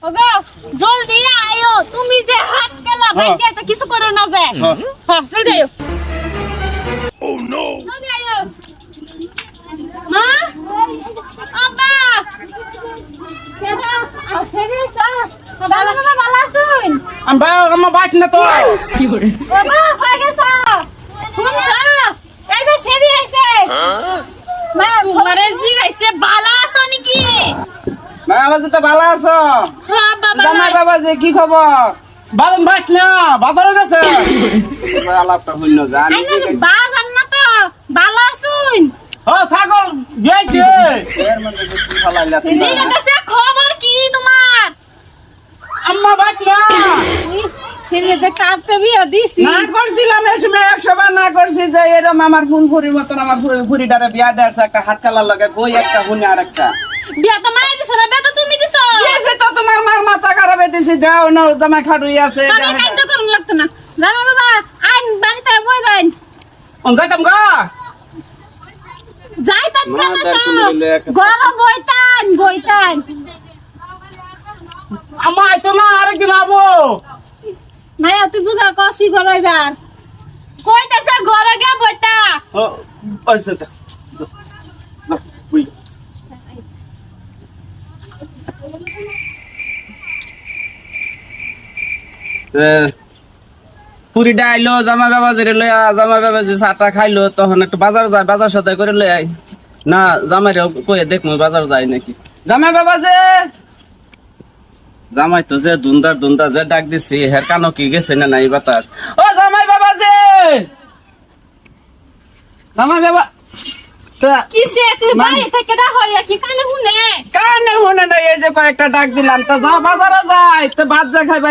ওগো জলদি আয়ো তুমি যে হাত গেলা ভাইকে তো কিছু করো না যে হ্যাঁ জলদি আয়ো ও নো জলদি আয়ো মা আব্বা কেডা আসেনি সা ভালো ভালো আছুন আমার বাইক না তো কি করে বাবা কই গেছা শুনছা এই যে সেরি আইছে মা তোমারে জিগাইছে ভালো আছো নাকি মা আমার তো ভালো আছো হ্যাঁ বাবা জামাই বাবা যে কি খবর বাদন বাইক না বাজারে গেছে আলাপটা হইল জানি আইনা বাজার না তো ভালো আছুন ও ছাগল বিয়াইছে এর মধ্যে কি ফালাইলা জিগাইছে খবর কি তোমার আম্মা বাইক না ছেলে যে কাটতে বিয়া দিছি না করছিলাম এই সময় 100 বার না করছি যে এরকম আমার ফুল ফুরির মতন আমার ফুরিটারে বিয়া দেওয়ার একটা হাত কালার লাগে কই একটা হুনি আর একটা বিয়া তো মাই দিছ না বিয়া তো তুমি দিছ কিছে তো তোমার মার মাথা খারাপ হইতেছে দাও না জামাই খাড়ুই আছে আমি কাজ করুন লাগতো না বাবা বাবা আইন বাড়িতে বইবেন অন যাইতাম গা যাইতাম না তো গরম বইতান আম্মা আইতো না আরেকদিন আবো মায়া তুই বুঝা কসি গরাইবার কইতাছে ঘরে গে বইতা ও আচ্ছা আচ্ছা বুই পুরিটা আইলো জামা বাবা যে লইয়া জামা বাবা যে চাটা খাইলো তখন একটু বাজার যায় বাজার সদাই করে লই আই না জামাই কয়ে দেখ মুই বাজার যাই নাকি জামাই বাবা যে জামাই তো যে দুন্দা যে ডাক দিছি হের কানো কি গেছে না নাই বাতাস ও জামাই বাবা যে জামাই বাবা কিসে তুই বাড়ি থেকে না হইয়া কি কানে শুনে না এই যে কয়েকটা ডাক দিলাম তা যাও বাজারে যাই তো ভাত দেখাইবা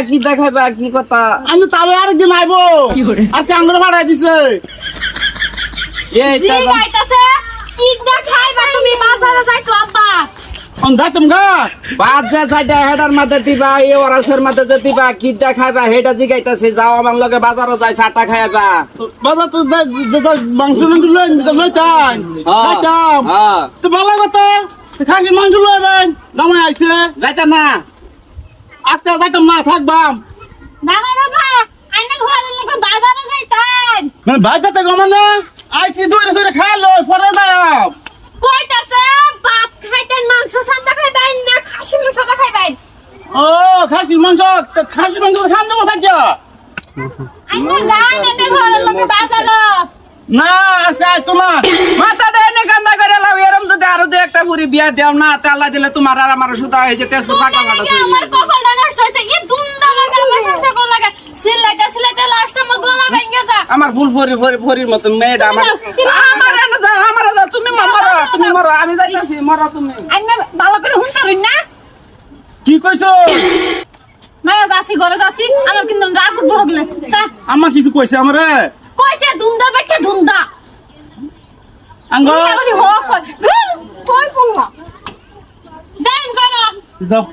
কি কথা আমি তাহলে আরেকদিন আইবো আজকে আঙ্গুর ভাড়াই দিছে এই জি গাইতাছে কি দেখাইবা তুমি বাজারে যাইতো আব্বা অন যাইতাম গা ভাত যে চাইটা হেডার মাঝে দিবা এই ওরাসের মাঝে যে দিবা কি দেখাইবা হেডা জিগাইতাছে যাও আমার লগে বাজারে যাই চাটা খাইবা বাজার তো মাংস লইতাম তো ভালো কথা খাসি মাংস লইবেন জামাই আইছে যাইতাম না আজকে যাইতাম না থাকবাম বাবা বাবা আইনা ঘরে লগে বাজারে যাইতান মানে ভাইটাতে গমন না আইছি দূরে সরে খাইলো পরে যাও কইতাছে ভাত খাইতেন মাংস সান্দা খাইবেন না খাসি মাংসটা খাইবেন ও খাসি মাংস খান দেবো থাকিয়া আইনা যাই না ঘরে লগে বাজারে না আজকে আইতো না মাথা দেনে কান্দা করে লাভ এরম যদি আরো দু একটা পুরি বিয়া দেও না তাহলে দিলে তোমার আর আমার সুতা হয়ে যে তেজ পাকা লাগা আমার কপালটা নষ্ট হইছে এই দুন্দা লাগা আমার সংসার করা লাগা সিলাইতে লাস্ট আমার গলা ভেঙে যা আমার ফুল ফরির মত মেয়েটা আমার না যাও আমার যাও তুমি মরো আমি যাইতাছি মরো তুমি আইনা ভালো করে হুন করুন না কি কইছো মায়া যাসি ঘরে যাসি আমার কিন্তু রাগ উঠবো হগলে তা আম্মা কিছু কইছে আমারে কইছে দুন্দা বাচ্চা দুন্দা আঙ্গ আমি হোক কই পড়লা দেন করো যাও